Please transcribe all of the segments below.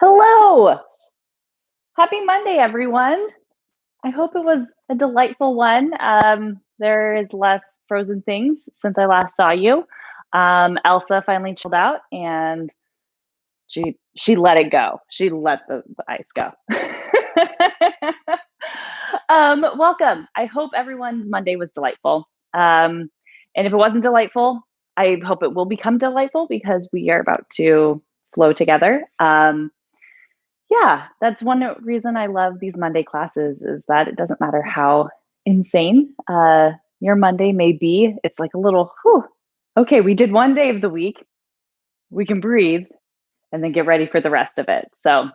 Hello. Happy Monday, everyone. I hope it was a delightful one. There is less frozen things since I last saw you. Elsa finally chilled out and she let it go. She let the ice go. Welcome. I hope everyone's Monday was delightful. And if it wasn't delightful, I hope it will become delightful because we are about to flow together. Yeah, that's one reason I love these Monday classes is that it doesn't matter how insane your Monday may be. It's like a little, whew, okay, we did one day of the week. We can breathe and then get ready for the rest of it. So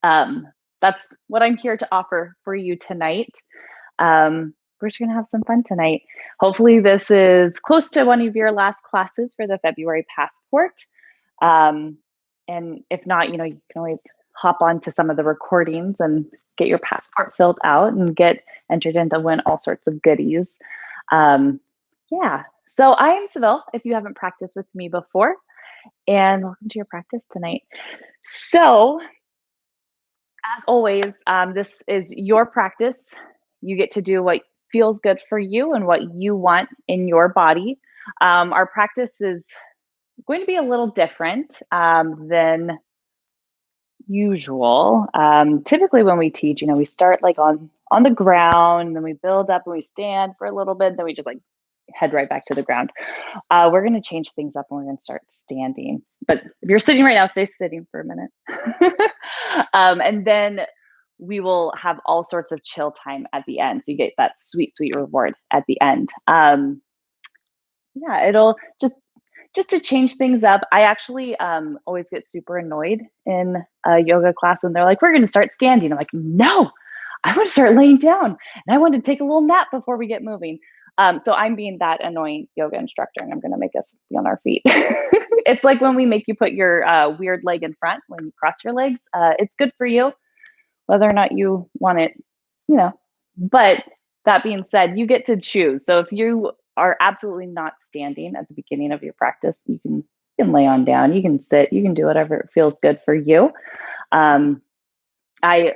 that's what I'm here to offer for you tonight. We're just going to have some fun tonight. Hopefully, this is close to one of your last classes for the February passport. And if not, you can always hop onto some of the recordings and get your passport filled out and get entered in to win all sorts of goodies. Yeah. So I am Seville, if you haven't practiced with me before, and welcome to your practice tonight. So, as always, this is your practice. You get to do what feels good for you and what you want in your body. Our practice is going to be a little different than usual. Typically when we teach, we start like on the ground, then we build up and we stand for a little bit, then we just like head right back to the ground. We're going to change things up and we're going to start standing. But if you're sitting right now, stay sitting for a minute. And then we will have all sorts of chill time at the end. So you get that sweet, sweet reward at the end. Yeah, it'll just to change things up. I actually always get super annoyed in a yoga class when they're like, we're going to start standing. I'm like, no, I want to start laying down and I want to take a little nap before we get moving. So I'm being that annoying yoga instructor and I'm going to make us be on our feet. It's like when we make you put your weird leg in front when you cross your legs. It's good for you, whether or not you want it, But that being said, you get to choose. So if you are absolutely not standing at the beginning of your practice, you can lay on down, you can sit, you can do whatever feels good for you. I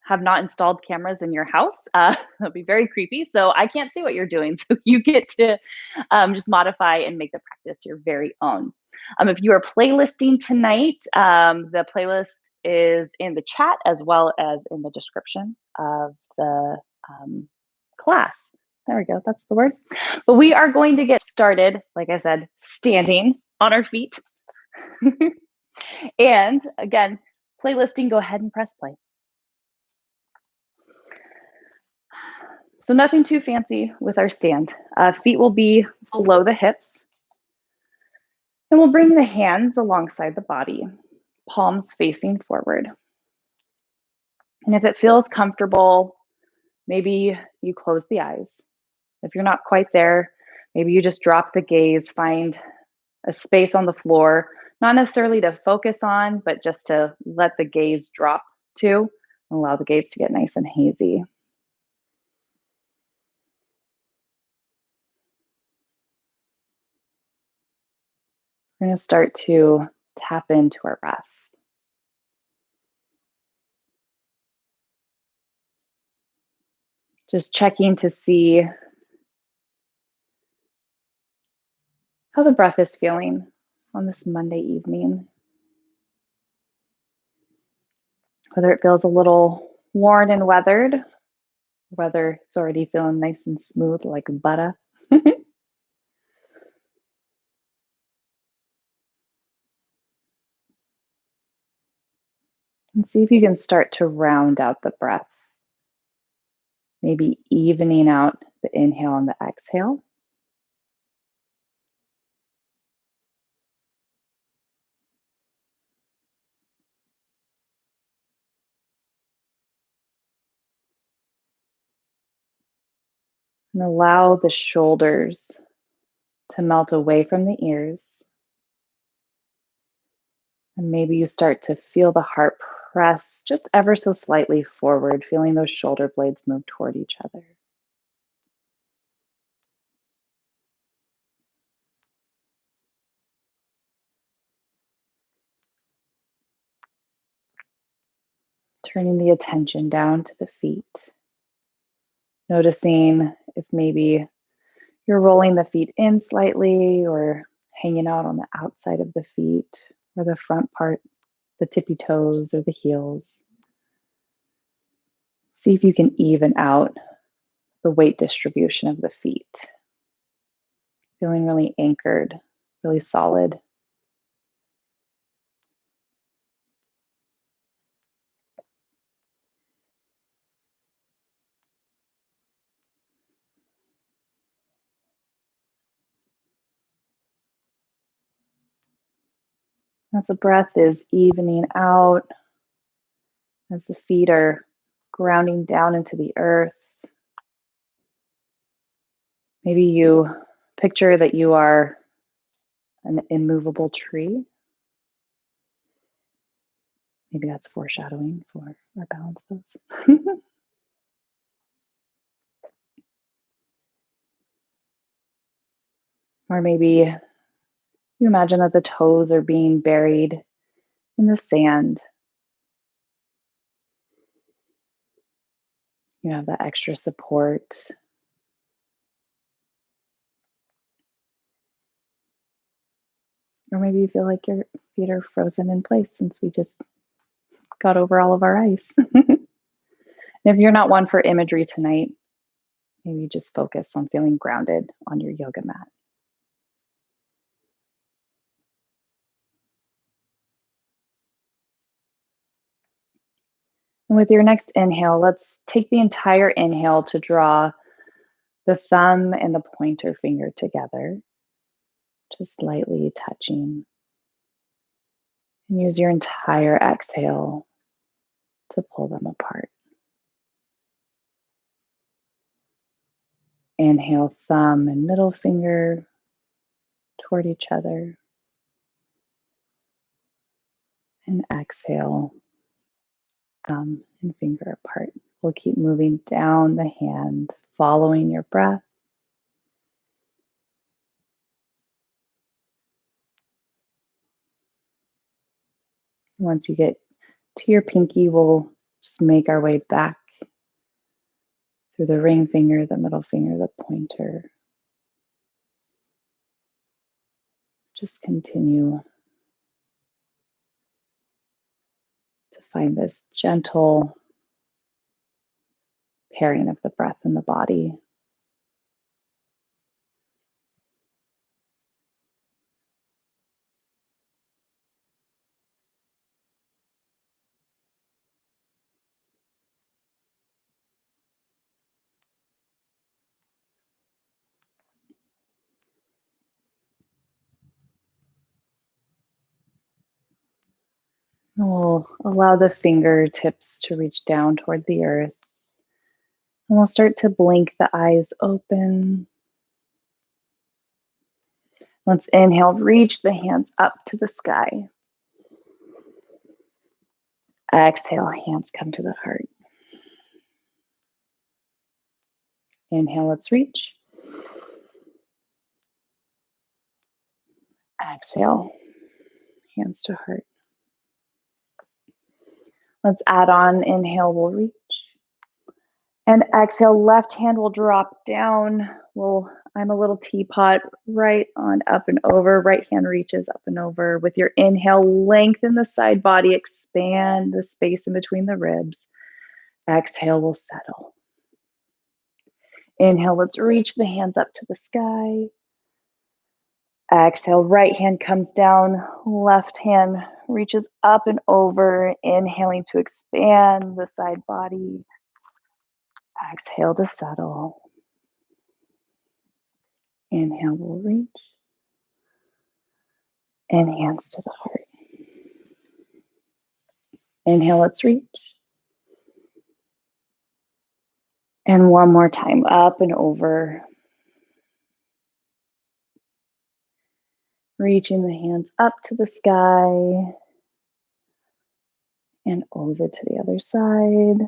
have not installed cameras in your house. That'd be very creepy. So I can't see what you're doing. So you get to just modify and make the practice your very own. If you are playlisting tonight, the playlist is in the chat as well as in the description of the class. There we go. That's the word. But we are going to get started, like I said, standing on our feet. And again, playlisting, go ahead and press play. So nothing too fancy with our stand. Feet will be below the hips. And we'll bring the hands alongside the body, palms facing forward. And if it feels comfortable, maybe you close the eyes. If you're not quite there, maybe you just drop the gaze, find a space on the floor, not necessarily to focus on, but just to let the gaze drop to, allow the gaze to get nice and hazy. We're going to start to tap into our breath. Just checking to see how the breath is feeling on this Monday evening. Whether it feels a little worn and weathered, whether it's already feeling nice and smooth like butter. And see if you can start to round out the breath. Maybe evening out the inhale and the exhale. And allow the shoulders to melt away from the ears. And maybe you start to feel the heart press just ever so slightly forward, feeling those shoulder blades move toward each other. Turning the attention down to the feet. Noticing if maybe you're rolling the feet in slightly or hanging out on the outside of the feet or the front part, the tippy toes or the heels. See if you can even out the weight distribution of the feet. Feeling really anchored, really solid. As the breath is evening out, as the feet are grounding down into the earth, maybe you picture that you are an immovable tree. Maybe that's foreshadowing for our balance pose. Or maybe you imagine that the toes are being buried in the sand. You have that extra support. Or maybe you feel like your feet are frozen in place since we just got over all of our ice. And if you're not one for imagery tonight, maybe just focus on feeling grounded on your yoga mat. And with your next inhale, let's take the entire inhale to draw the thumb and the pointer finger together, just lightly touching. And use your entire exhale to pull them apart. Inhale, thumb and middle finger toward each other. And exhale, thumb and finger apart. We'll keep moving down the hand, following your breath. Once you get to your pinky, we'll just make our way back through the ring finger, the middle finger, the pointer. Just continue to find this gentle pairing of the breath and the body. And we'll allow the fingertips to reach down toward the earth. And we'll start to blink the eyes open. Let's inhale, reach the hands up to the sky. Exhale, hands come to the heart. Inhale, let's reach. Exhale, hands to heart. Let's add on, inhale, we'll reach. And exhale, left hand will drop down. I'm a little teapot, right on up and over. Right hand reaches up and over. With your inhale, lengthen the side body, expand the space in between the ribs. Exhale, we'll settle. Inhale, let's reach the hands up to the sky. Exhale, right hand comes down, left hand reaches up and over, inhaling to expand the side body. Exhale to settle. Inhale, we'll reach. And hands to the heart. Inhale, let's reach. And one more time, up and over. Reaching the hands up to the sky. And over to the other side.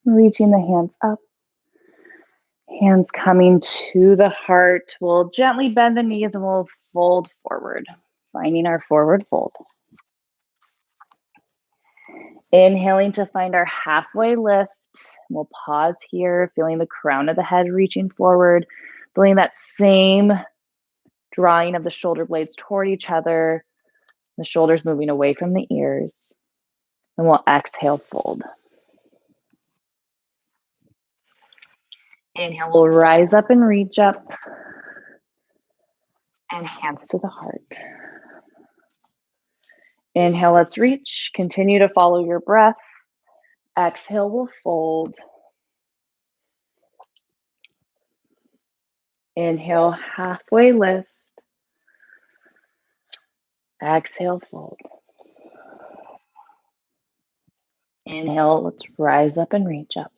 Reaching the hands up. Hands coming to the heart. We'll gently bend the knees and we'll fold forward, finding our forward fold. Inhaling to find our halfway lift. We'll pause here, feeling the crown of the head reaching forward, feeling that same drawing of the shoulder blades toward each other, the shoulders moving away from the ears. And we'll exhale, fold. Inhale, we'll rise up and reach up. And hands to the heart. Inhale, let's reach. Continue to follow your breath. Exhale, we'll fold. Inhale, halfway lift. Exhale, fold. Inhale, let's rise up and reach up.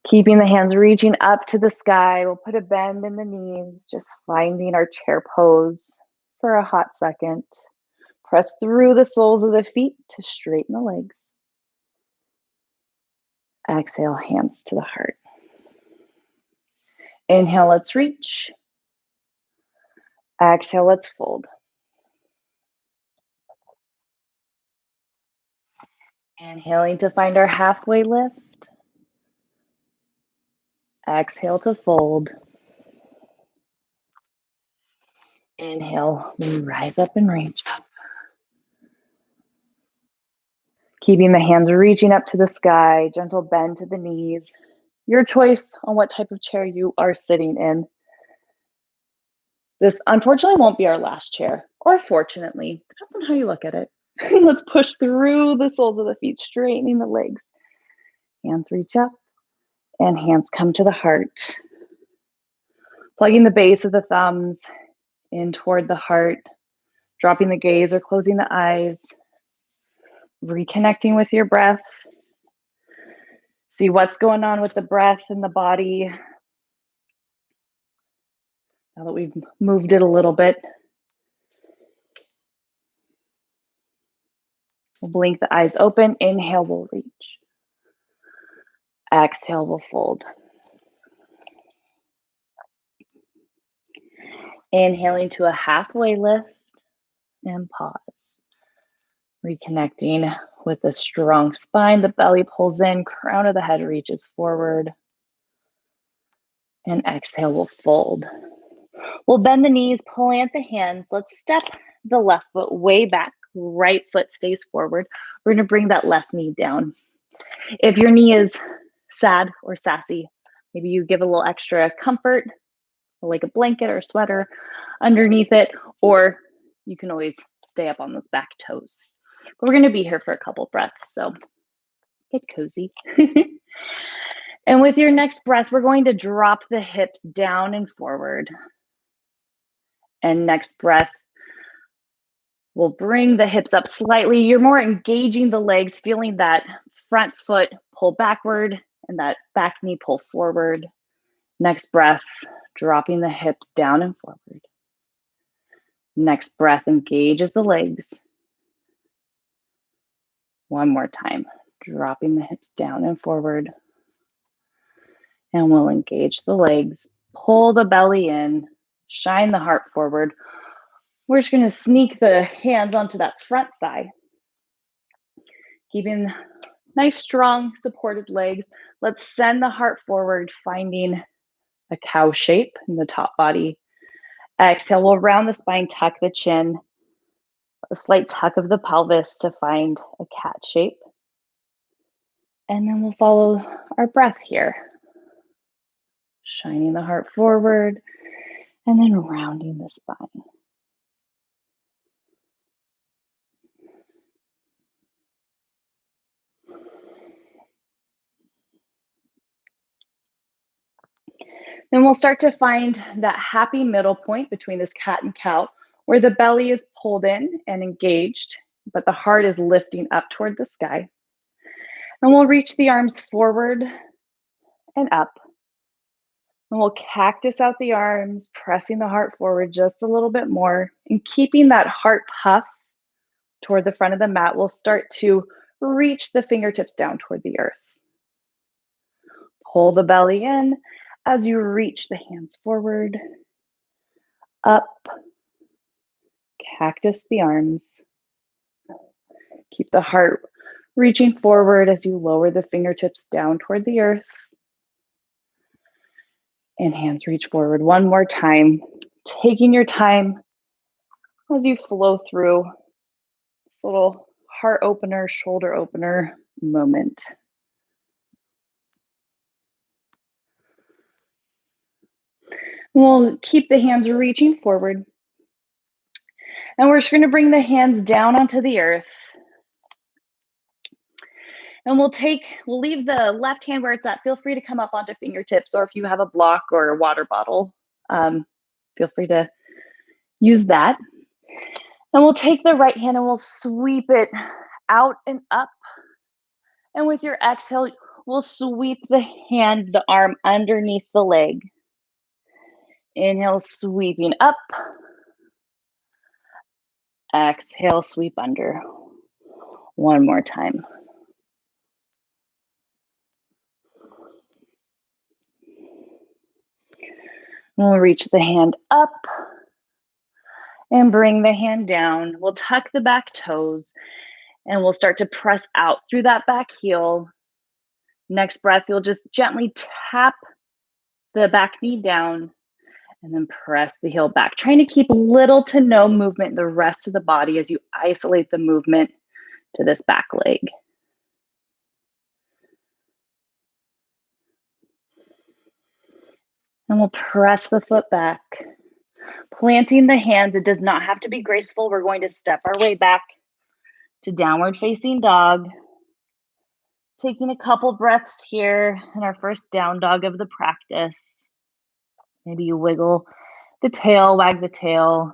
Keeping the hands reaching up to the sky, we'll put a bend in the knees, just finding our chair pose for a hot second. Press through the soles of the feet to straighten the legs. Exhale, hands to the heart. Inhale, let's reach. Exhale, let's fold. Inhaling to find our halfway lift. Exhale to fold. Inhale, we rise up and reach up. Keeping the hands reaching up to the sky, gentle bend to the knees. Your choice on what type of chair you are sitting in. This unfortunately won't be our last chair, or fortunately, depends on how you look at it. Let's push through the soles of the feet, straightening the legs. Hands reach up and hands come to the heart. Plugging the base of the thumbs in toward the heart, dropping the gaze or closing the eyes, reconnecting with your breath. See what's going on with the breath and the body. Now that we've moved it a little bit, we'll blink the eyes open. Inhale, we'll reach. Exhale, we'll fold. Inhaling to a halfway lift and pause. Reconnecting with a strong spine. The belly pulls in, crown of the head reaches forward. And exhale, we'll fold. We'll bend the knees, plant the hands. Let's step the left foot way back. Right foot stays forward. We're going to bring that left knee down. If your knee is sad or sassy, maybe you give a little extra comfort, like a blanket or a sweater underneath it, or you can always stay up on those back toes. But we're going to be here for a couple breaths, so get cozy. And with your next breath, we're going to drop the hips down and forward. And next breath, we'll bring the hips up slightly. You're more engaging the legs, feeling that front foot pull backward and that back knee pull forward. Next breath, dropping the hips down and forward. Next breath engages the legs. One more time, dropping the hips down and forward. And we'll engage the legs, pull the belly in, shine the heart forward. We're just going to sneak the hands onto that front thigh. Keeping nice, strong, supported legs. Let's send the heart forward, finding a cow shape in the top body. Exhale, we'll round the spine, tuck the chin. A slight tuck of the pelvis to find a cat shape. And then we'll follow our breath here. Shining the heart forward and then rounding the spine. Then we'll start to find that happy middle point between this cat and cow, where the belly is pulled in and engaged, but the heart is lifting up toward the sky. And we'll reach the arms forward and up. And we'll cactus out the arms, pressing the heart forward just a little bit more. And keeping that heart puff toward the front of the mat, we'll start to reach the fingertips down toward the earth. Pull the belly in as you reach the hands forward, up, cactus the arms. Keep the heart reaching forward as you lower the fingertips down toward the earth. And hands reach forward one more time, taking your time as you flow through this little heart opener, shoulder opener moment. We'll keep the hands reaching forward. And we're just going to bring the hands down onto the earth. And we'll leave the left hand where it's at. Feel free to come up onto fingertips, or if you have a block or a water bottle, feel free to use that. And we'll take the right hand and we'll sweep it out and up. And with your exhale, we'll sweep the arm underneath the leg. Inhale, sweeping up. Exhale, sweep under. One more time. We'll reach the hand up and bring the hand down. We'll tuck the back toes and we'll start to press out through that back heel. Next breath, you'll just gently tap the back knee down and then press the heel back, trying to keep little to no movement in the rest of the body as you isolate the movement to this back leg. And we'll press the foot back, planting the hands. It does not have to be graceful. We're going to step our way back to downward facing dog. Taking a couple breaths here in our first down dog of the practice. Maybe you wiggle the tail, wag the tail.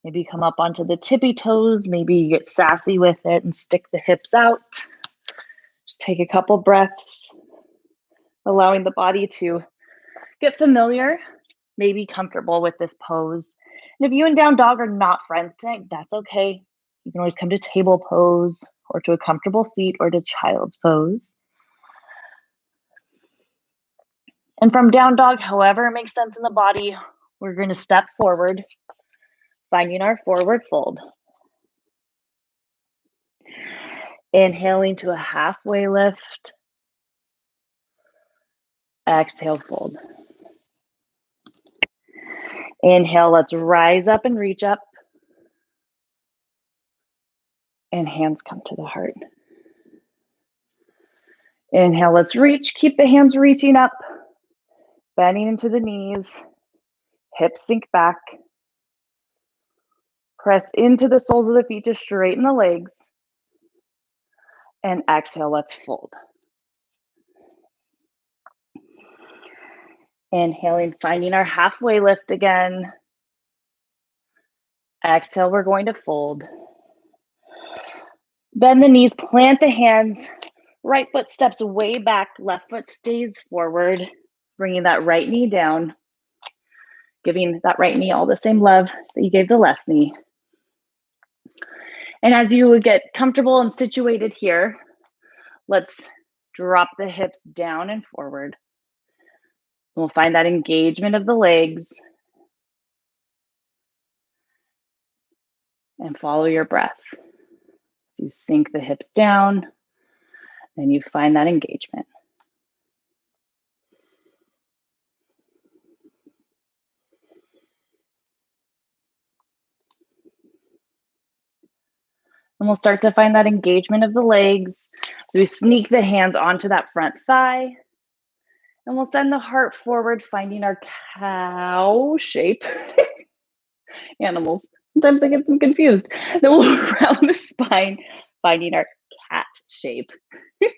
Maybe come up onto the tippy toes. Maybe you get sassy with it and stick the hips out. Just take a couple breaths, allowing the body to get familiar, maybe comfortable with this pose. And if you and down dog are not friends tonight, that's okay. You can always come to table pose or to a comfortable seat or to child's pose. And from down dog, however it makes sense in the body, we're going to step forward, finding our forward fold. Inhaling to a halfway lift. Exhale, fold. Inhale, let's rise up and reach up. And hands come to the heart. Inhale, let's reach. Keep the hands reaching up, bending into the knees. Hips sink back. Press into the soles of the feet to straighten the legs. And exhale, let's fold. Inhaling, finding our halfway lift again. Exhale, we're going to fold. Bend the knees, plant the hands. Right foot steps way back, left foot stays forward, bringing that right knee down, giving that right knee all the same love that you gave the left knee. And as you would get comfortable and situated here, let's drop the hips down and forward. We'll find that engagement of the legs and follow your breath. So you sink the hips down and you find that engagement. And we'll start to find that engagement of the legs. So we sneak the hands onto that front thigh. And we'll send the heart forward, finding our cow shape. Animals. Sometimes I get them confused. Then we'll round the spine, finding our cat shape. And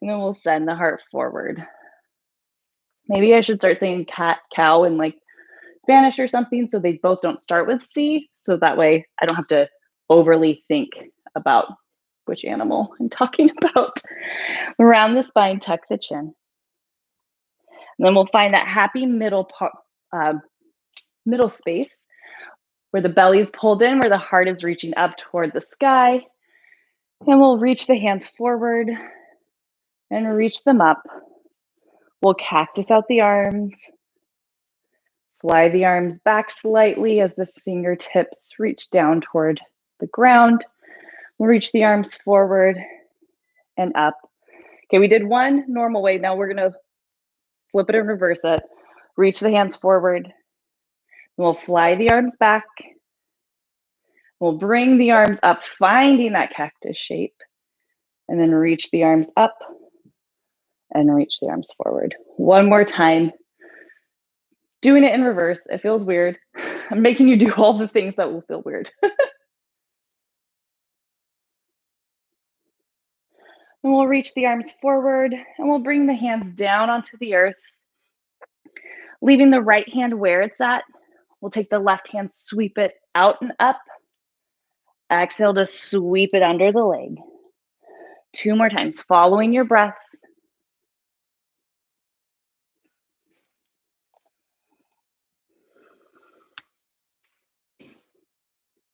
then we'll send the heart forward. Maybe I should start saying cat, cow in like Spanish or something so they both don't start with C. So that way I don't have to overly think about which animal I'm talking about. Round the spine, tuck the chin. And then we'll find that happy middle space where the belly is pulled in, where the heart is reaching up toward the sky. And we'll reach the hands forward and reach them up. We'll cactus out the arms. Fly the arms back slightly as the fingertips reach down toward the ground. We'll reach the arms forward and up. Okay, we did one normal way. Now we're gonna flip it and reverse it. Reach the hands forward. We'll fly the arms back. We'll bring the arms up, finding that cactus shape, and then reach the arms up and reach the arms forward. One more time. Doing it in reverse. It feels weird. I'm making you do all the things that will feel weird. And we'll reach the arms forward and we'll bring the hands down onto the earth, leaving the right hand where it's at. We'll take the left hand, sweep it out and up. Exhale to sweep it under the leg. 2 more times, following your breath.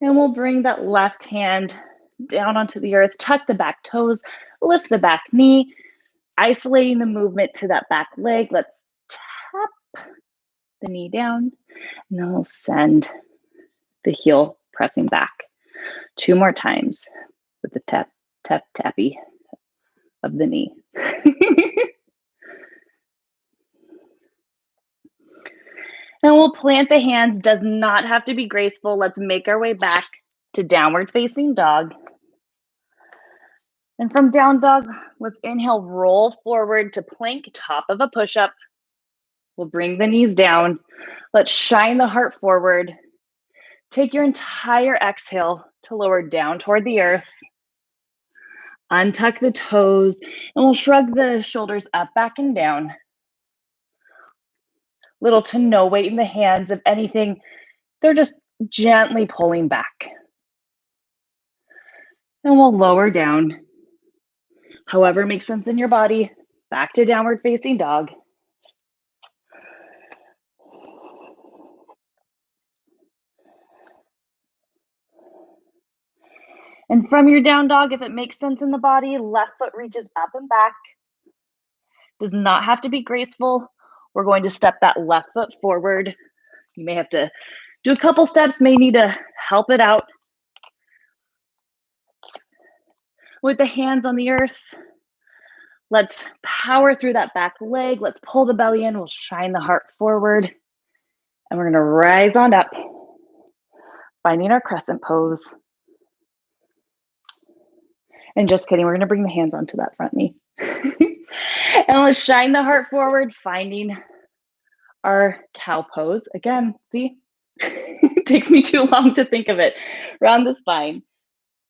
And we'll bring that left hand down onto the earth, tuck the back toes, lift the back knee, isolating the movement to that back leg. Let's tap the knee down, and then we'll send the heel pressing back. 2 more times with the tap, tap, tappy of the knee. And we'll plant the hands. Does not have to be graceful. Let's make our way back to downward facing dog. And from down dog, let's inhale, roll forward to plank, top of a push-up. We'll bring the knees down. Let's shine the heart forward. Take your entire exhale to lower down toward the earth. Untuck the toes, and we'll shrug the shoulders up, back, and down. Little to no weight in the hands. If anything, they're just gently pulling back. And we'll lower down. However makes sense in your body. Back to downward facing dog. And from your down dog, if it makes sense in the body, left foot reaches up and back. Does not have to be graceful. We're going to step that left foot forward. You may have to do a couple steps, may need to help it out. With the hands on the earth, let's power through that back leg. Let's pull the belly in. We'll shine the heart forward. And we're going to rise on up, finding our crescent pose. And just kidding, we're going to bring the hands onto that front knee. And let's shine the heart forward, finding our cow pose. Again, see, it takes me too long to think of it. Round the spine,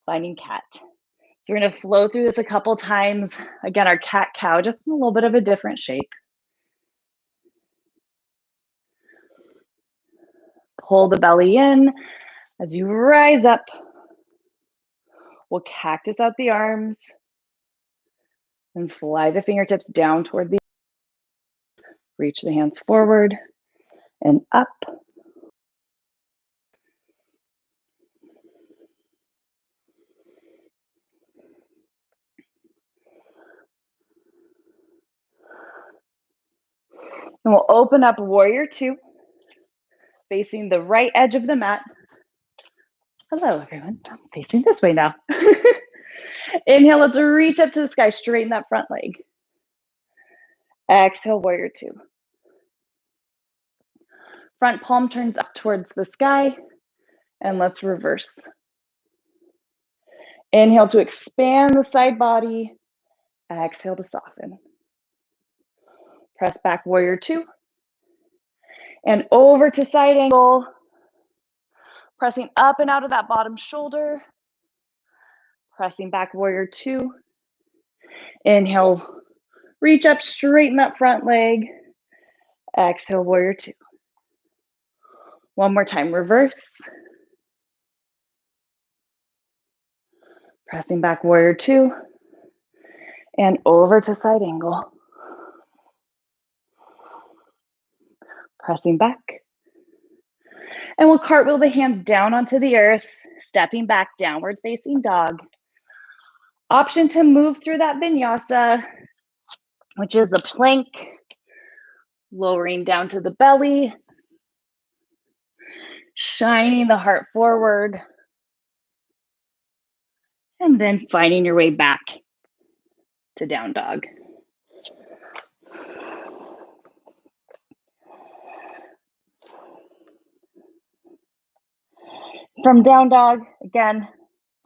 finding cat. So we're going to flow through this a couple times. Again, our cat cow, just in a little bit of a different shape. Pull the belly in as you rise up. We'll cactus out the arms and fly the fingertips down toward the, reach the hands forward and up. And we'll open up warrior 2, facing the right edge of the mat. Hello, everyone. I'm facing this way now. Inhale, let's reach up to the sky, straighten that front leg. Exhale, warrior 2. Front palm turns up towards the sky, and let's reverse. Inhale to expand the side body. Exhale to soften. Press back, warrior 2. And over to side angle. Pressing up and out of that bottom shoulder. Pressing back, warrior 2. Inhale, reach up, straighten that front leg. Exhale, warrior 2. One more time, reverse. Pressing back, warrior 2. And over to side angle. Pressing back. And we'll cartwheel the hands down onto the earth, stepping back, downward facing dog. Option to move through that vinyasa, which is the plank, lowering down to the belly, shining the heart forward, And then finding your way back to down dog. From down dog, again,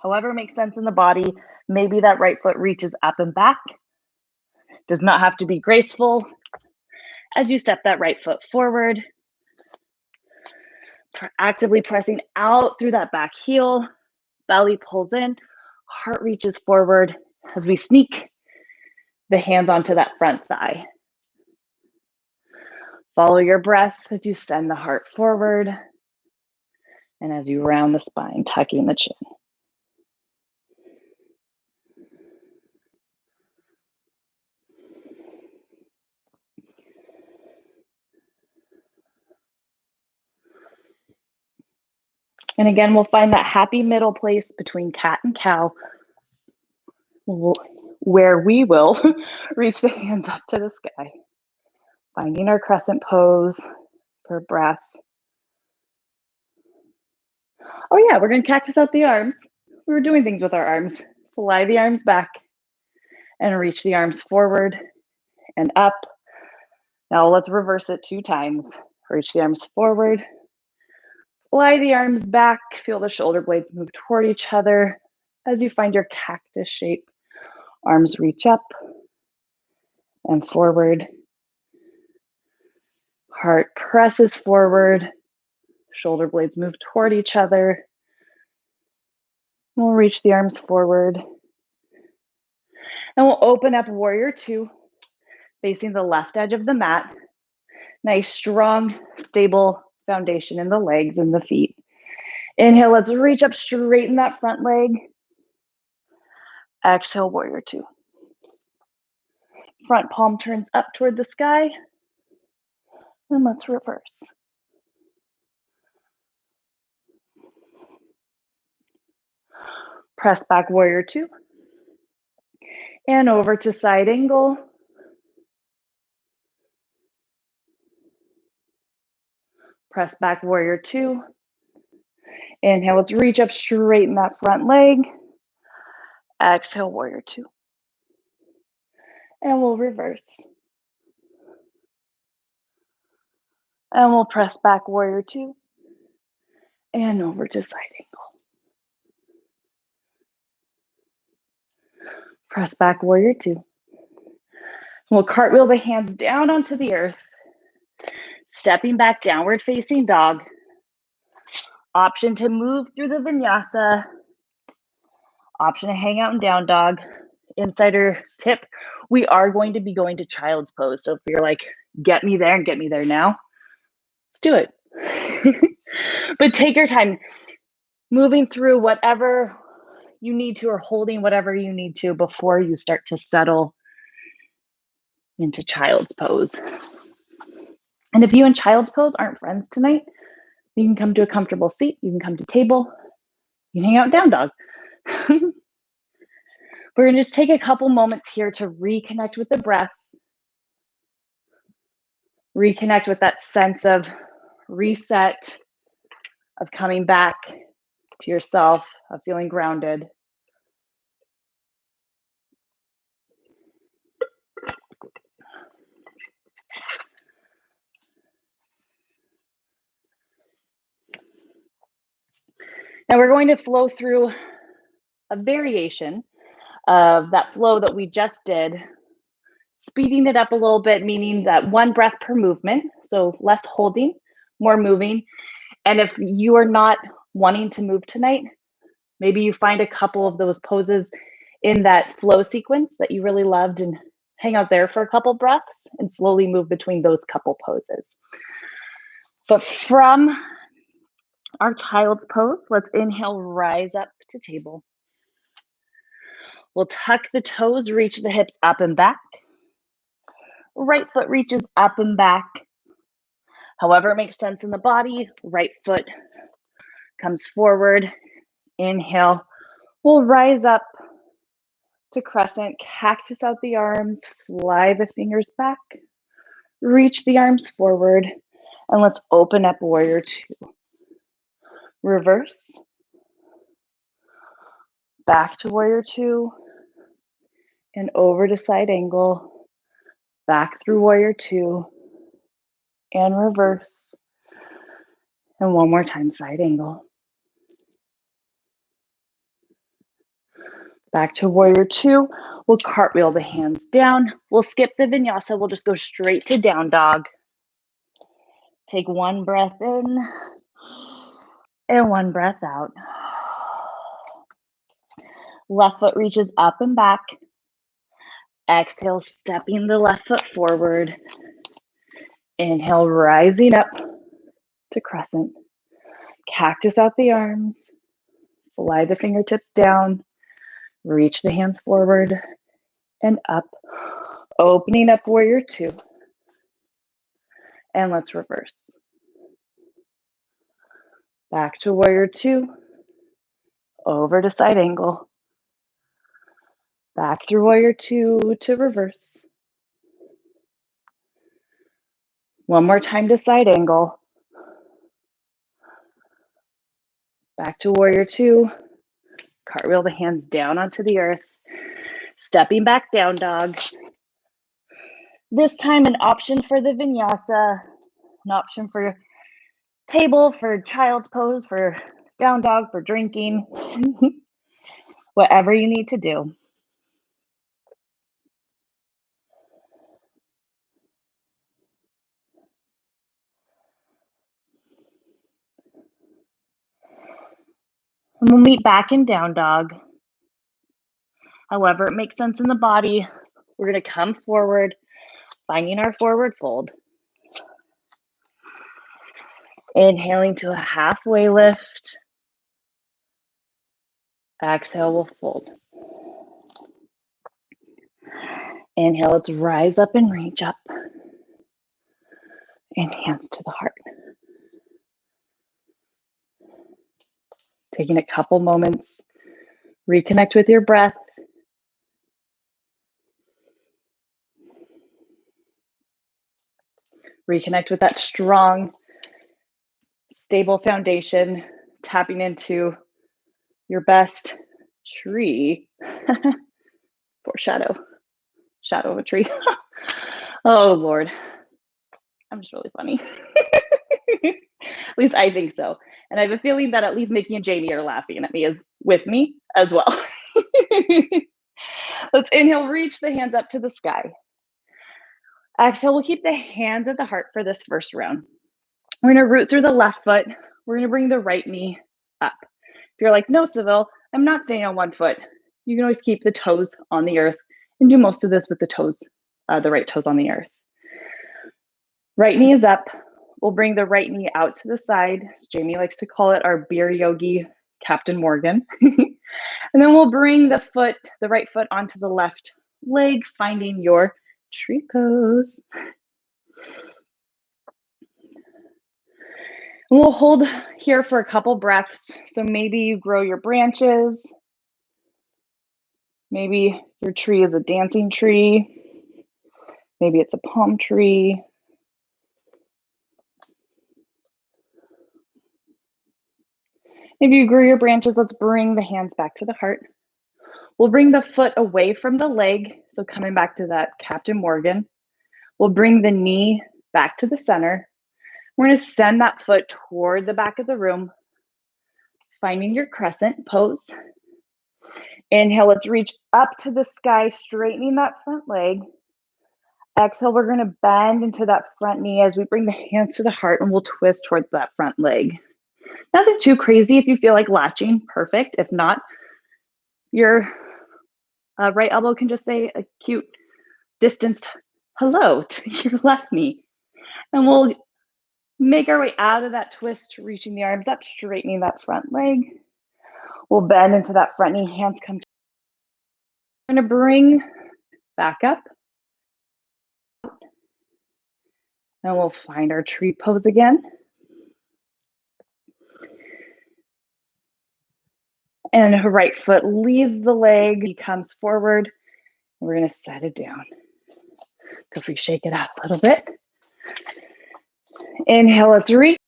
however makes sense in the body, maybe that right foot reaches up and back. Does not have to be graceful. As you step that right foot forward, actively pressing out through that back heel, belly pulls in, heart reaches forward as we sneak the hands onto that front thigh. Follow your breath as you send the heart forward and as you round the spine, tucking the chin. And again, we'll find that happy middle place between cat and cow, where we will reach the hands up to the sky, finding our crescent pose for breath. Oh yeah, we're gonna cactus out the arms. We were doing things with our arms. Fly the arms back and reach the arms forward and up. Now let's reverse it 2 times. Reach the arms forward, fly the arms back, feel the shoulder blades move toward each other. As you find your cactus shape, arms reach up and forward. Heart presses forward, shoulder blades move toward each other. We'll reach the arms forward. And we'll open up warrior 2, facing the left edge of the mat. Nice, strong, stable foundation in the legs and the feet. Inhale, let's reach up, straighten that front leg. Exhale, warrior 2. Front palm turns up toward the sky. And let's reverse. Press back, warrior 2. And over to side angle. Press back, warrior 2. Inhale, let's reach up, straighten that front leg. Exhale, warrior 2. And we'll reverse. And we'll press back, warrior 2. And over to side angle. Press back, warrior 2. We'll cartwheel the hands down onto the earth. Stepping back, downward facing dog. Option to move through the vinyasa. Option to hang out in down dog. Insider tip, we are going to be going to child's pose. So if you're like, get me there and get me there now, let's do it. But take your time, moving through whatever you need to or holding whatever you need to before you start to settle into child's pose. And if you and child's pose aren't friends tonight, you can come to a comfortable seat, you can come to table, you can hang out down dog. We're gonna just take a couple moments here to reconnect with the breath, reconnect with that sense of reset, of coming back to yourself, of feeling grounded. Now we're going to flow through a variation of that flow that we just did, speeding it up a little bit, meaning that 1 breath per movement, so less holding, more moving. And if you are not wanting to move tonight, maybe you find a couple of those poses in that flow sequence that you really loved and hang out there for a couple breaths and slowly move between those couple poses. But from our child's pose, let's inhale, rise up to table. We'll tuck the toes, reach the hips up and back. Right foot reaches up and back. However it makes sense in the body, right foot comes forward. Inhale, we'll rise up to crescent, cactus out the arms, fly the fingers back, reach the arms forward, and let's open up warrior 2. Reverse. back to warrior two, and over to side angle, back through warrior two, and reverse. And one more time, side angle. Back to warrior two. We'll cartwheel the hands down. We'll skip the vinyasa. We'll just go straight to down dog. Take one breath in and one breath out. Left foot reaches up and back. Exhale, stepping the left foot forward. Inhale, rising up to crescent. Cactus out the arms. Fly the fingertips down. Reach the hands forward and up. Opening up warrior two. And let's reverse. Back to warrior two. Over to side angle. Back through warrior two to reverse. One more time to side angle. Back to warrior two. Cartwheel the hands down onto the earth. Stepping back down dog. This time an option for the vinyasa, an option for table, for child's pose, for down dog, for drinking, whatever you need to do. And we'll meet back in down dog. However it makes sense in the body, we're going to come forward, finding our forward fold. Inhaling to a halfway lift. Exhale, we'll fold. Inhale, let's rise up and reach up. And hands to the heart. Taking a couple moments, reconnect with your breath. Reconnect with that strong, stable foundation, tapping into your best tree. Foreshadow, shadow of a tree. Oh, Lord. I'm just really funny. At least I think so. And I have a feeling that at least Mickey and Jamie are laughing at me with me as well. Let's inhale, reach the hands up to the sky. Exhale, we'll keep the hands at the heart for this first round. We're gonna root through the left foot. We're gonna bring the right knee up. If you're like, no, Seville, I'm not staying on one foot, you can always keep the toes on the earth and do most of this with the toes, the right toes on the earth. Right knee is up. We'll bring the right knee out to the side. Jamie likes to call it our beer yogi, Captain Morgan. And then we'll bring the right foot onto the left leg, finding your tree pose. And we'll hold here for a couple breaths. So maybe you grow your branches. Maybe your tree is a dancing tree. Maybe it's a palm tree. Maybe you grew your branches. Let's bring the hands back to the heart. We'll bring the foot away from the leg. So coming back to that Captain Morgan. We'll bring the knee back to the center. We're going to send that foot toward the back of the room, finding your crescent pose. Inhale, let's reach up to the sky, straightening that front leg. Exhale, we're going to bend into that front knee as we bring the hands to the heart, and we'll twist towards that front leg. Nothing too crazy. If you feel like latching, perfect. If not, your right elbow can just say a cute distanced hello to your left knee. And we'll make our way out of that twist, reaching the arms up, straightening that front leg. We'll bend into that front knee, hands come. We're going to bring back up. And we'll find our tree pose again. And her right foot leaves the leg, he comes forward. And we're going to set it down. Feel free to shake it out a little bit. Inhale, let's reach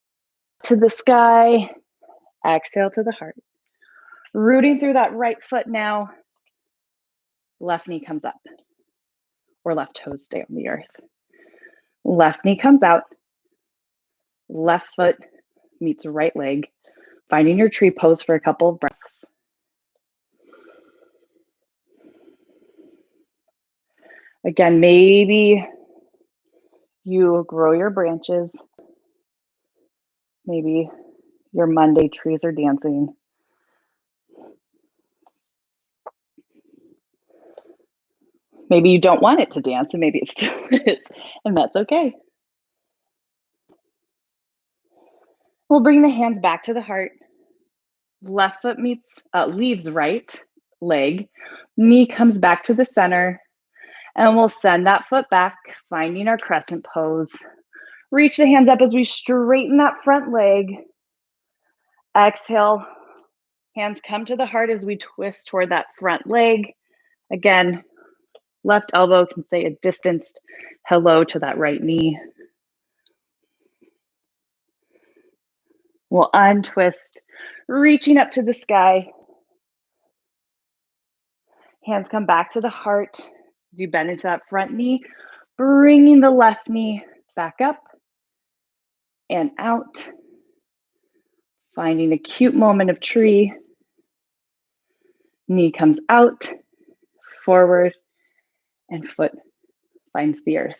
to the sky. Exhale to the heart. Rooting through that right foot now. Left knee comes up, or left toes stay on the earth. Left knee comes out. Left foot meets right leg. Finding your tree pose for a couple of breaths. Again, maybe you grow your branches. Maybe your Monday trees are dancing. Maybe you don't want it to dance, and maybe it still is, and that's okay. We'll bring the hands back to the heart. Left foot leaves right leg. Knee comes back to the center, and we'll send that foot back, finding our crescent pose. Reach the hands up as we straighten that front leg. Exhale. Hands come to the heart as we twist toward that front leg. Again, left elbow can say a distanced hello to that right knee. We'll untwist, reaching up to the sky. Hands come back to the heart as you bend into that front knee, bringing the left knee back up and out. Finding a cute moment of tree. Knee comes out, forward, and foot finds the earth.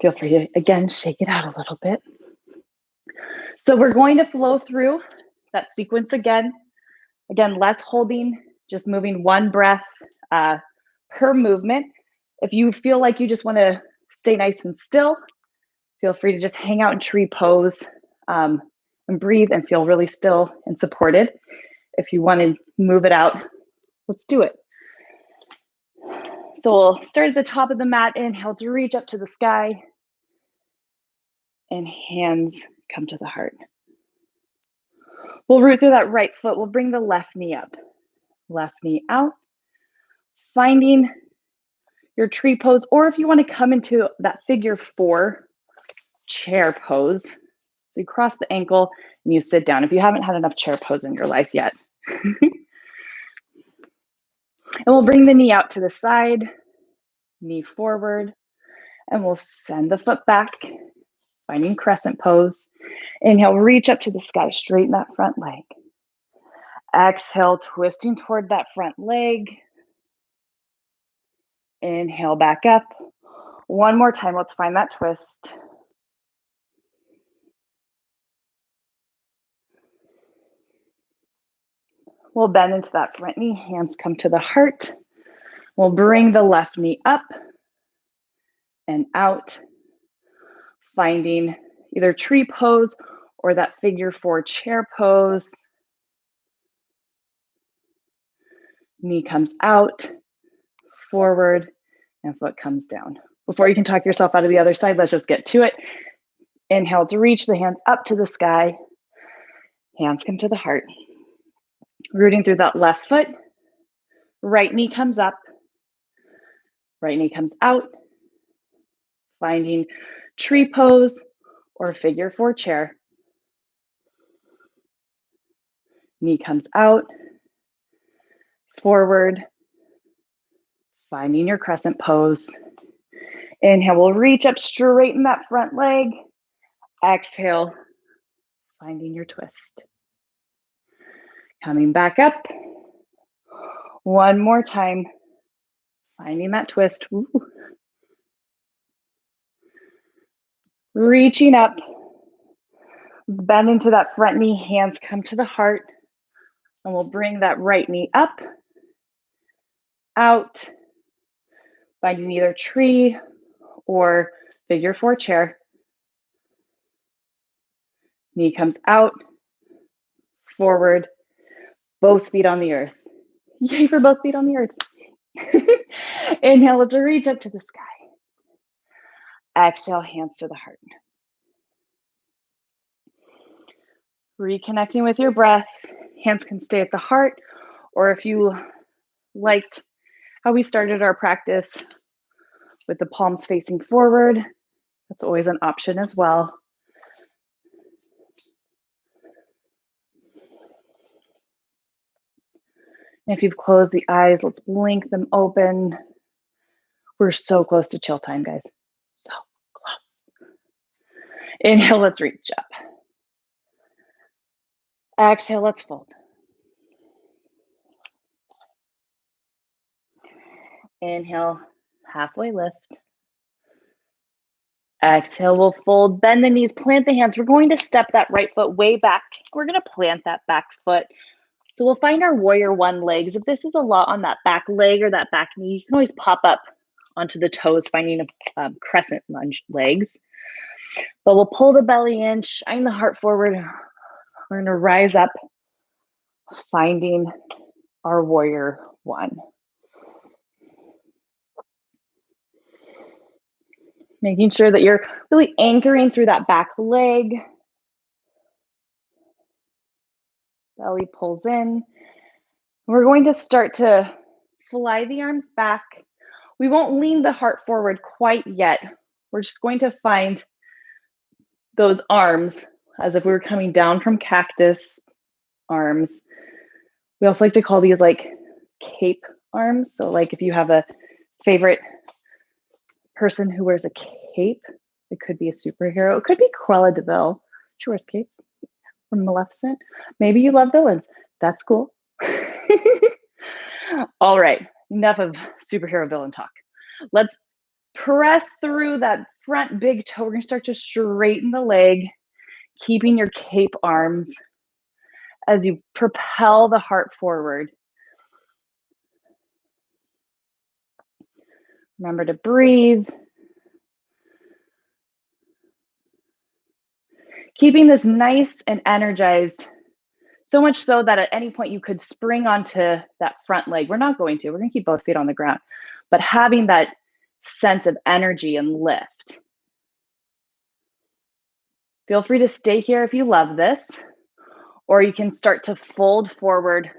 Feel free to, again, shake it out a little bit. So we're going to flow through that sequence again. Again, less holding, just moving one breath per movement. If you feel like you just want to stay nice and still, feel free to just hang out in tree pose and breathe and feel really still and supported. If you want to move it out, let's do it. So we'll start at the top of the mat. Inhale to reach up to the sky. And hands come to the heart. We'll root through that right foot. We'll bring the left knee up. Left knee out. Finding your tree pose, or if you want to come into that figure 4 chair pose. So you cross the ankle and you sit down if you haven't had enough chair pose in your life yet. And we'll bring the knee out to the side, knee forward, and we'll send the foot back, finding crescent pose. Inhale, reach up to the sky, straighten that front leg. Exhale, twisting toward that front leg. Inhale, back up. One more time, let's find that twist. We'll bend into that front knee, hands come to the heart. We'll bring the left knee up and out, finding either tree pose or that figure 4 chair pose. Knee comes out, forward, and foot comes down. Before you can talk yourself out of the other side, let's just get to it. Inhale to reach the hands up to the sky. Hands come to the heart. Rooting through that left foot. Right knee comes up. Right knee comes out. Finding tree pose or figure 4 chair. Knee comes out. Forward. Finding your crescent pose. Inhale, we'll reach up, straighten that front leg. Exhale, finding your twist. Coming back up. One more time. Finding that twist. Ooh. Reaching up. Let's bend into that front knee. Hands come to the heart. And we'll bring that right knee up, out, finding either tree or figure 4 chair. Knee comes out, forward, both feet on the earth. Yay for both feet on the earth. Inhale, let's reach up to the sky. Exhale, hands to the heart. Reconnecting with your breath. Hands can stay at the heart, or if you liked how we started our practice with the palms facing forward, that's always an option as well. And if you've closed the eyes, let's blink them open. We're so close to chill time, guys. So close. Inhale, let's reach up. Exhale, let's fold. Inhale, halfway lift. Exhale, we'll fold, bend the knees, plant the hands. We're going to step that right foot way back. We're going to plant that back foot. So we'll find our warrior one legs. If this is a lot on that back leg or that back knee, you can always pop up onto the toes, finding a crescent lunge legs. But we'll pull the belly in, shine the heart forward. We're going to rise up, finding our warrior one. Making sure that you're really anchoring through that back leg. Belly pulls in. We're going to start to fly the arms back. We won't lean the heart forward quite yet. We're just going to find those arms as if we were coming down from cactus arms. We also like to call these like cape arms. So like if you have a favorite person who wears a cape, it could be a superhero. It could be Cruella de Vil. She wears capes from Maleficent. Maybe you love villains. That's cool. All right, enough of superhero villain talk. Let's press through that front big toe. We're gonna start to straighten the leg, keeping your cape arms as you propel the heart forward. Remember to breathe. Keeping this nice and energized, so much so that at any point you could spring onto that front leg. We're not going to. We're going to keep both feet on the ground, but having that sense of energy and lift. Feel free to stay here if you love this, or you can start to fold forward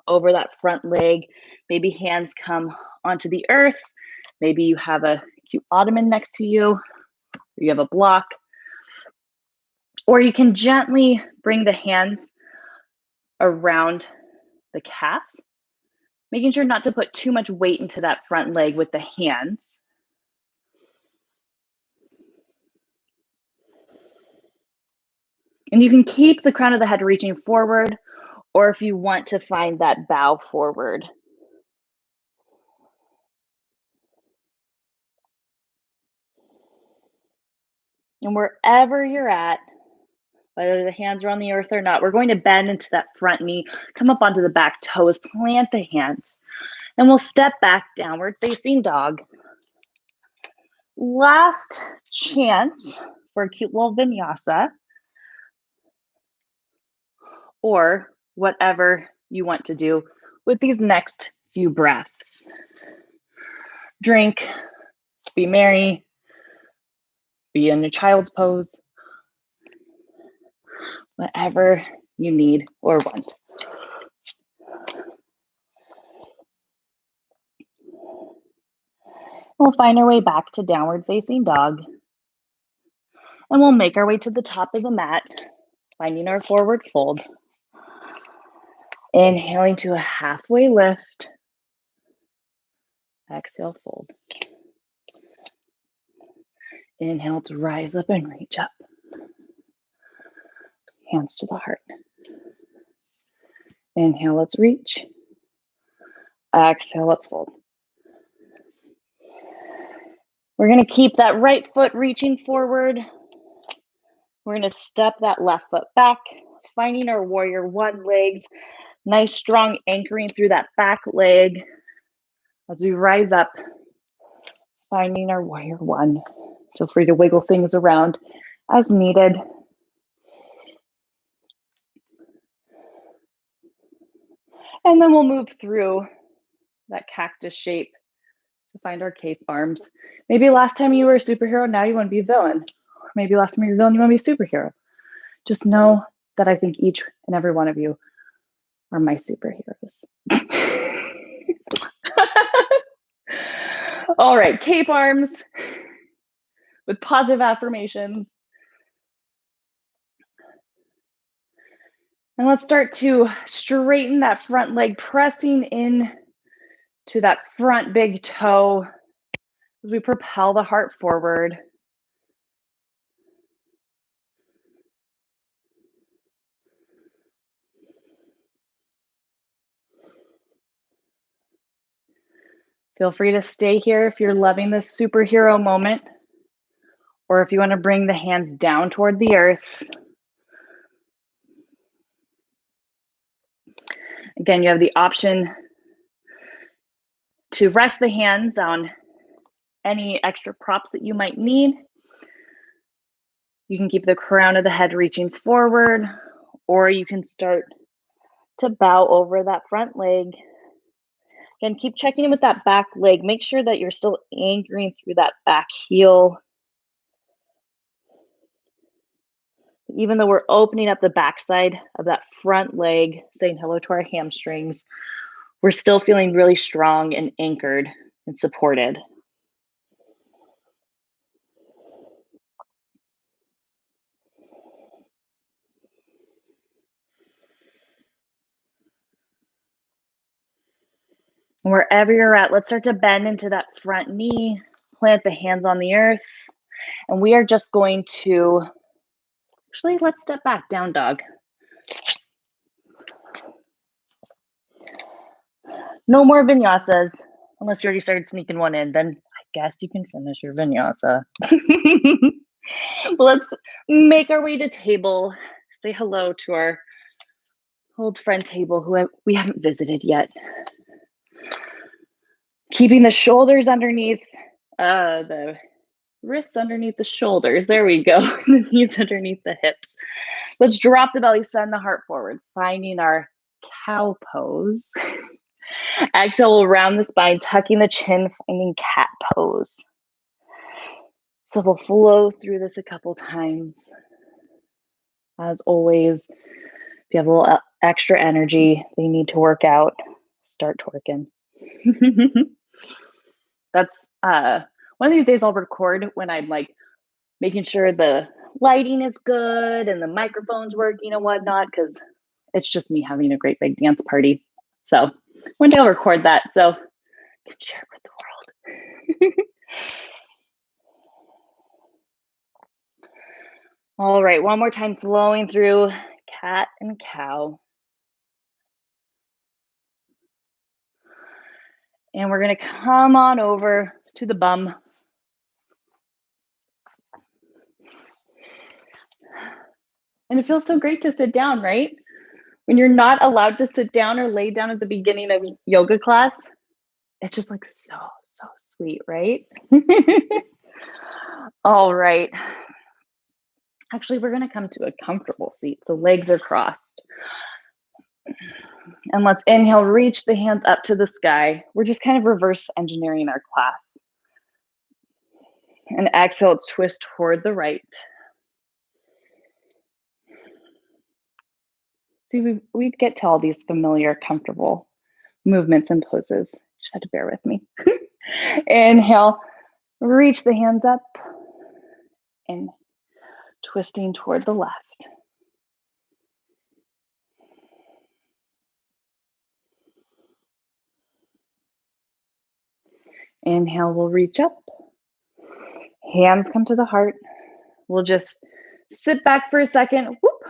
over that front leg. Maybe hands come onto the earth. Maybe you have a cute ottoman next to you, or you have a block. Or you can gently bring the hands around the calf, making sure not to put too much weight into that front leg with the hands. And you can keep the crown of the head reaching forward, or if you want to find that bow forward. And wherever you're at, whether the hands are on the earth or not, we're going to bend into that front knee, come up onto the back toes, plant the hands, and we'll step back, downward facing dog. Last chance for a cute little vinyasa, or whatever you want to do with these next few breaths. Drink, be merry, be in a child's pose, whatever you need or want. We'll find our way back to downward facing dog. And we'll make our way to the top of the mat, finding our forward fold. Inhaling to a halfway lift. Exhale, fold. Inhale to rise up and reach up. Hands to the heart. Inhale, let's reach. Exhale, let's fold. We're going to keep that right foot reaching forward. We're going to step that left foot back, finding our warrior one legs. Nice strong anchoring through that back leg as we rise up, finding our warrior one. Feel free to wiggle things around as needed. And then we'll move through that cactus shape to find our cape arms. Maybe last time you were a superhero, now you want to be a villain. Or maybe last time you were a villain, you want to be a superhero. Just know that I think each and every one of you are my superheroes. All right, cape arms with positive affirmations. And let's start to straighten that front leg, pressing in to that front big toe as we propel the heart forward. Feel free to stay here if you're loving this superhero moment, or if you want to bring the hands down toward the earth. Again, you have the option to rest the hands on any extra props that you might need. You can keep the crown of the head reaching forward, or you can start to bow over that front leg. Again, keep checking in with that back leg. Make sure that you're still anchoring through that back heel. Even though we're opening up the backside of that front leg, saying hello to our hamstrings, we're still feeling really strong and anchored and supported. Wherever you're at, let's start to bend into that front knee, plant the hands on the earth, and we are just going to, actually, let's step back, down dog. No more vinyasas, unless you already started sneaking one in, then I guess you can finish your vinyasa. Let's make our way to table, say hello to our old friend table who we haven't visited yet. Keeping the shoulders underneath, the wrists underneath the shoulders. There we go. The knees underneath the hips. Let's drop the belly, send the heart forward, finding our cow pose. Exhale, we'll round the spine, tucking the chin, finding cat pose. So we'll flow through this a couple times. As always, if you have a little extra energy that you need to work out, start twerking. That's one of these days I'll record when I'm like making sure the lighting is good and the microphone's working and whatnot, because it's just me having a great big dance party. So one day I'll record that so I can share it with the world. All right, one more time, flowing through cat and cow. And we're gonna come on over to the bum. And it feels so great to sit down, right? When you're not allowed to sit down or lay down at the beginning of yoga class, it's just like so sweet, right? All right. Actually, we're gonna come to a comfortable seat. So legs are crossed. And let's inhale, reach the hands up to the sky. We're just kind of reverse engineering our class. And exhale, twist toward the right. See, we get to all these familiar, comfortable movements and poses. Just have to bear with me. Inhale, reach the hands up and twisting toward the left. Inhale, we'll reach up. Hands come to the heart. We'll just sit back for a second. Whoop,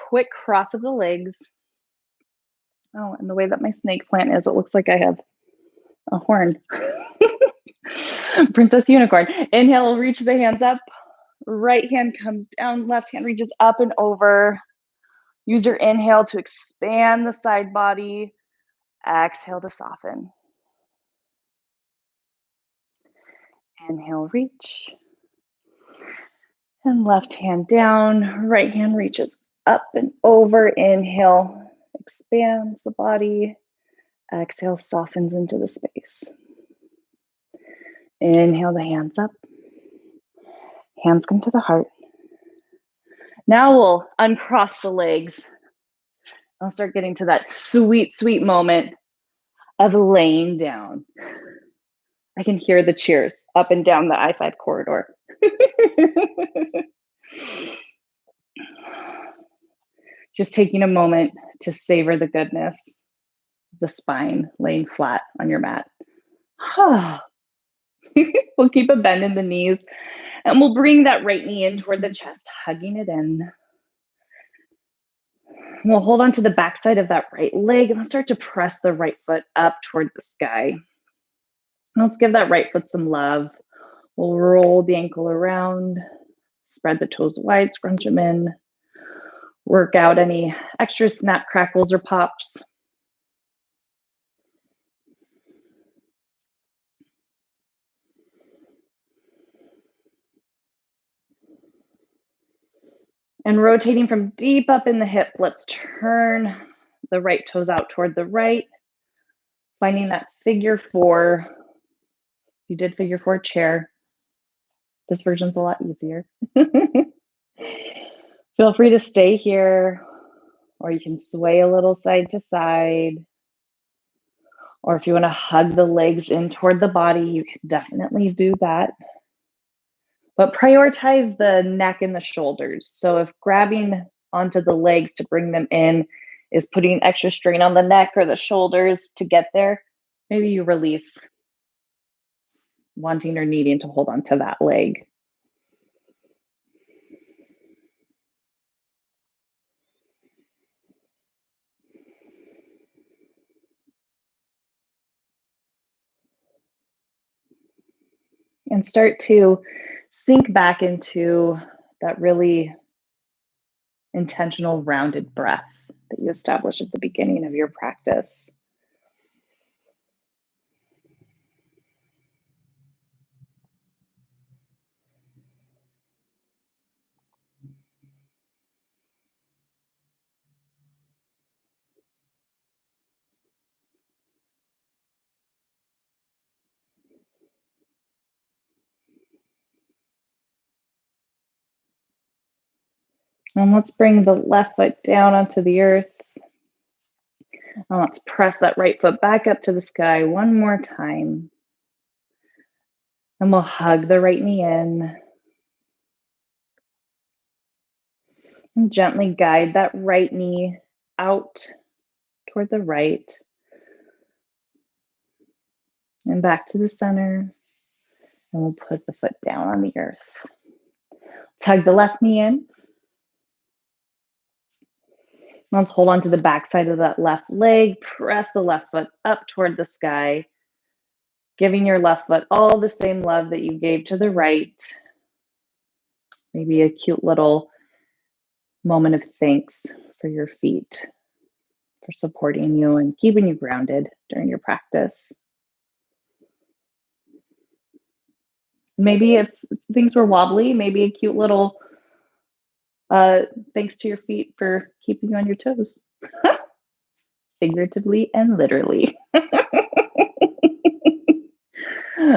quick cross of the legs. Oh, and the way that my snake plant is, it looks like I have a horn. Princess Unicorn. Inhale, reach the hands up. Right hand comes down, left hand reaches up and over. Use your inhale to expand the side body. Exhale to soften. Inhale, reach. And left hand down, right hand reaches up and over. Inhale, expands the body. Exhale, softens into the space. Inhale the hands up. Hands come to the heart. Now we'll uncross the legs. I'll start getting to that sweet, sweet moment of laying down. I can hear the cheers up and down the I-5 corridor. Just taking a moment to savor the goodness of the spine laying flat on your mat. We'll keep a bend in the knees and we'll bring that right knee in toward the chest, hugging it in. We'll hold on to the backside of that right leg and let's start to press the right foot up toward the sky. Let's give that right foot some love. We'll roll the ankle around, spread the toes wide, scrunch them in, work out any extra snap, crackles, or pops. And rotating from deep up in the hip, let's turn the right toes out toward the right, finding that figure four. You did figure four chair. This version's a lot easier. Feel free to stay here, or you can sway a little side to side. Or if you want to hug the legs in toward the body, you can definitely do that. But prioritize the neck and the shoulders. So if grabbing onto the legs to bring them in is putting extra strain on the neck or the shoulders to get there, maybe you release wanting or needing to hold on to that leg. And start to sink back into that really intentional rounded breath that you established at the beginning of your practice. And let's bring the left foot down onto the earth. And let's press that right foot back up to the sky one more time. And we'll hug the right knee in. And gently guide that right knee out toward the right. And back to the center. And we'll put the foot down on the earth. Let's hug the left knee in. Let's hold on to the backside of that left leg. Press the left foot up toward the sky, giving your left foot all the same love that you gave to the right. Maybe a cute little moment of thanks for your feet, for supporting you and keeping you grounded during your practice. Maybe if things were wobbly, maybe a cute little thanks to your feet for keeping you on your toes, figuratively and literally.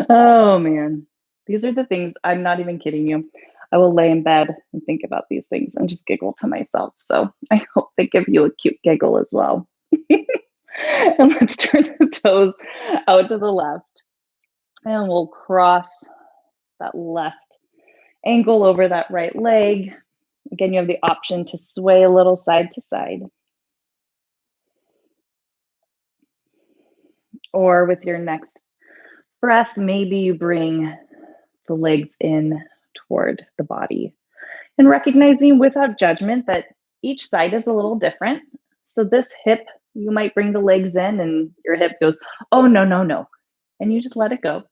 Oh man, these are the things, I'm not even kidding you. I will lay in bed and think about these things and just giggle to myself. So I hope they give you a cute giggle as well. And let's turn the toes out to the left. And we'll cross that left ankle over that right leg. Again, you have the option to sway a little side to side. Or with your next breath, maybe you bring the legs in toward the body. And recognizing without judgment that each side is a little different. So this hip, you might bring the legs in and your hip goes, oh, no, no, no. And you just let it go.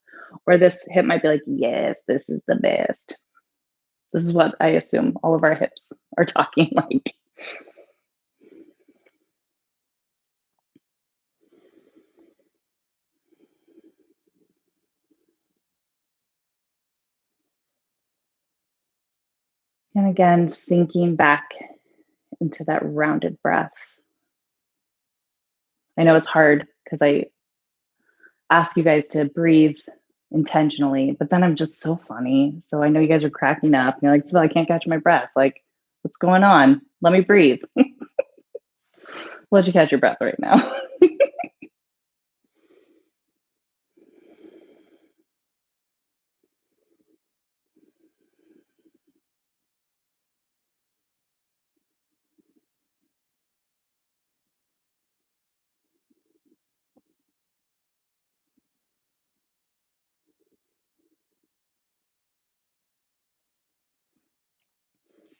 Or this hip might be like, yes, this is the best. This is what I assume all of our hips are talking like. And again, sinking back into that rounded breath. I know it's hard because I ask you guys to breathe intentionally, but then I'm just so funny. So I know you guys are cracking up. You're like, Seville, I can't catch my breath. Like, what's going on? Let me breathe. Let you catch your breath right now.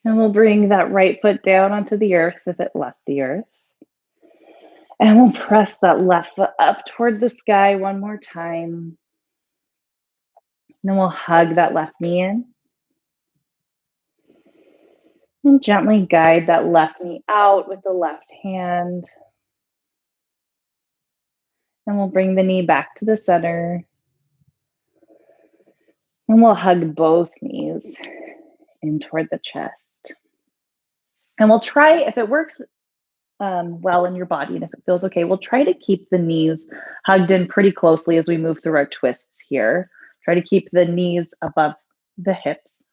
And we'll bring that right foot down onto the earth if it left the earth. And we'll press that left foot up toward the sky one more time. Then we'll hug that left knee in. And gently guide that left knee out with the left hand. And we'll bring the knee back to the center. And we'll hug both knees in toward the chest. And we'll try, if it works well in your body and if it feels okay, we'll try to keep the knees hugged in pretty closely as we move through our twists here. Try to keep the knees above the hips.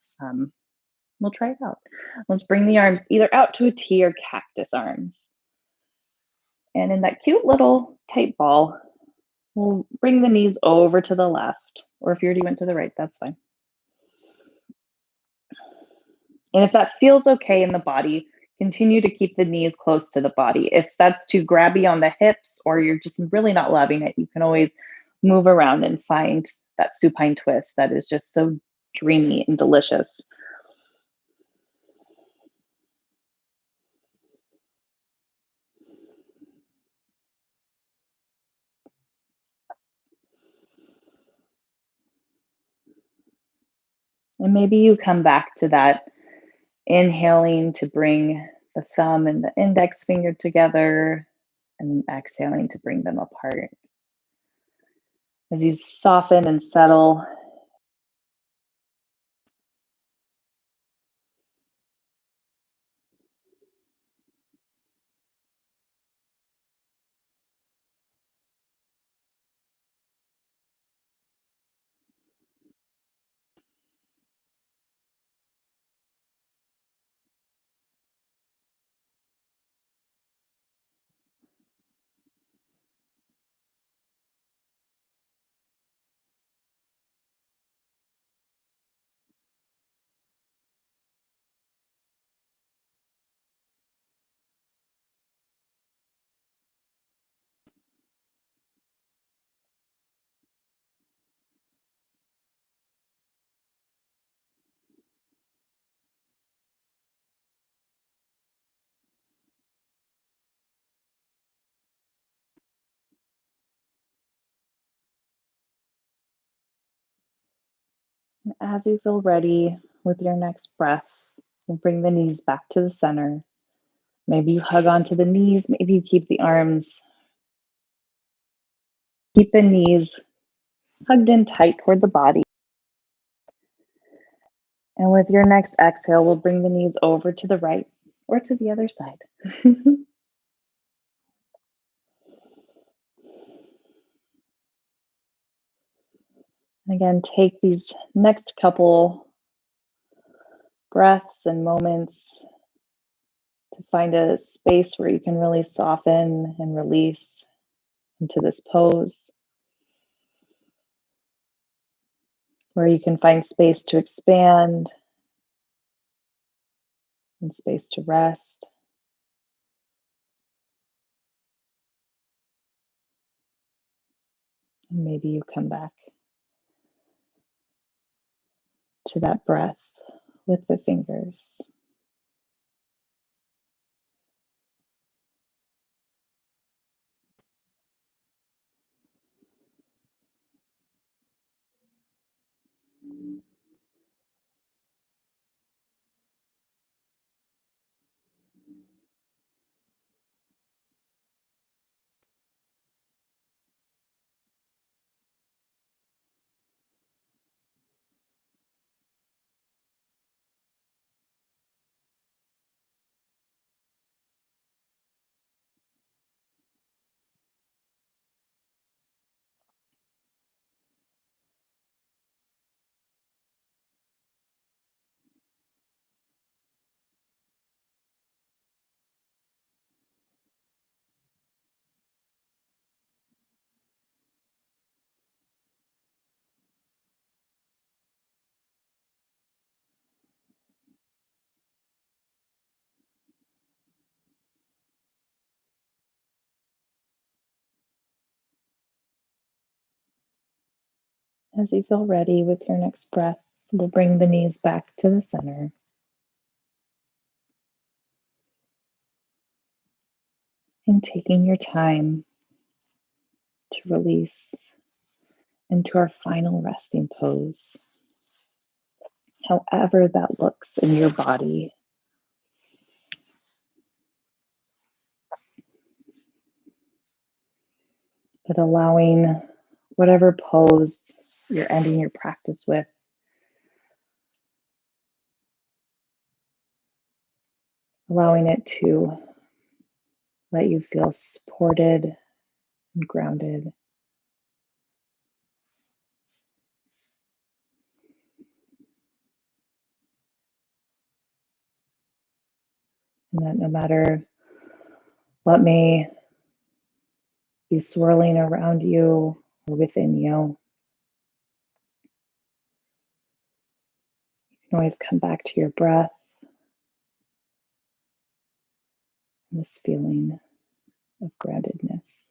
We'll try it out. Let's bring the arms either out to a T or cactus arms. And in that cute little tight ball, we'll bring the knees over to the left, or if you already went to the right, that's fine. And if that feels okay in the body, continue to keep the knees close to the body. If that's too grabby on the hips or you're just really not loving it, you can always move around and find that supine twist that is just so dreamy and delicious. And maybe you come back to that inhaling to bring the thumb and the index finger together and exhaling to bring them apart. As you soften and settle, and as you feel ready with your next breath, you'll bring the knees back to the center. Maybe you hug onto the knees, maybe you keep the arms. Keep the knees hugged in tight toward the body. And with your next exhale, we'll bring the knees over to the right or to the other side. And again, take these next couple breaths and moments to find a space where you can really soften and release into this pose, where you can find space to expand and space to rest. And maybe you come back to that breath with the fingers. As you feel ready with your next breath, we'll bring the knees back to the center. And taking your time to release into our final resting pose, however that looks in your body. But allowing whatever pose you're ending your practice with, allowing it to let you feel supported and grounded. And that no matter what may be swirling around you or within you, you can always come back to your breath and this feeling of groundedness.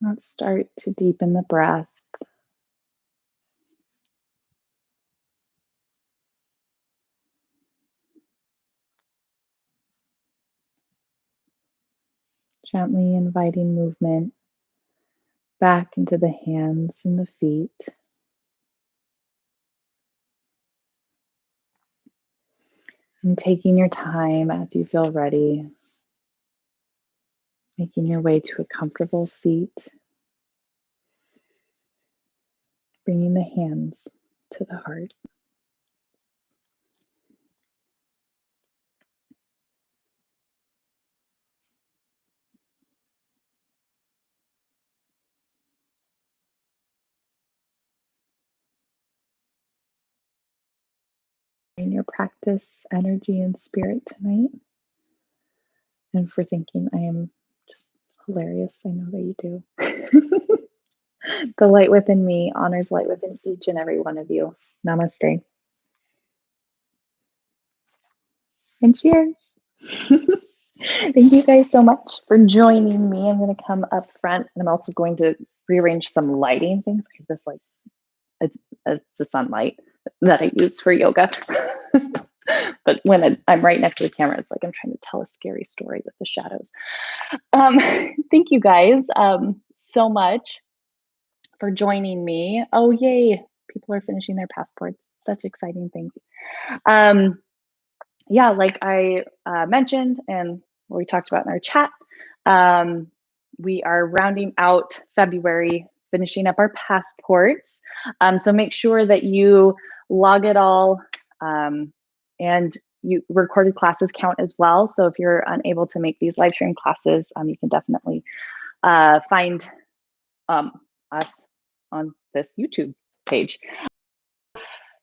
Let's start to deepen the breath. Gently inviting movement back into the hands and the feet. And taking your time as you feel ready, making your way to a comfortable seat, bringing the hands to the heart. In your practice, energy, and spirit tonight, and for thinking I am just hilarious. I know that you do. The light within me honors light within each and every one of you. Namaste. And cheers. Thank you guys so much for joining me. I'm going to come up front and I'm also going to rearrange some lighting things. I have this like, it's the sunlight that I use for yoga. But when I'm right next to the camera, it's like I'm trying to tell a scary story with the shadows. Thank you guys so much for joining me. Oh, yay. People are finishing their passports. Such exciting things. Yeah, like I mentioned and what we talked about in our chat, we are rounding out February, finishing up our passports. So make sure that you log it all, and you recorded classes count as well. So if you're unable to make these live stream classes, you can definitely find us on this YouTube page.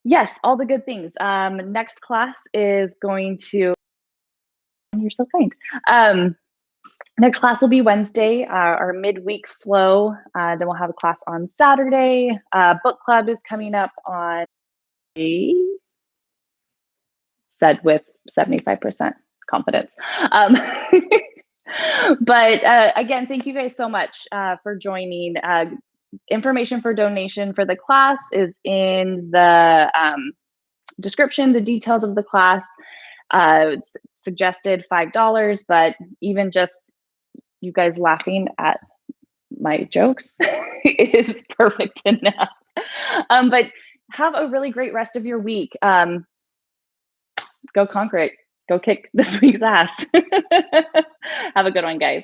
Yes, all the good things. Next class is going to, you're so kind. Next class will be Wednesday, our midweek flow. Then we'll have a class on Saturday. Book club is coming up on, said with 75% confidence. But again, thank you guys so much for joining. Information for donation for the class is in the description, the details of the class. It's suggested $5, but even just you guys laughing at my jokes is perfect enough. But have a really great rest of your week. Go conquer it. Go kick this week's ass. Have a good one, guys.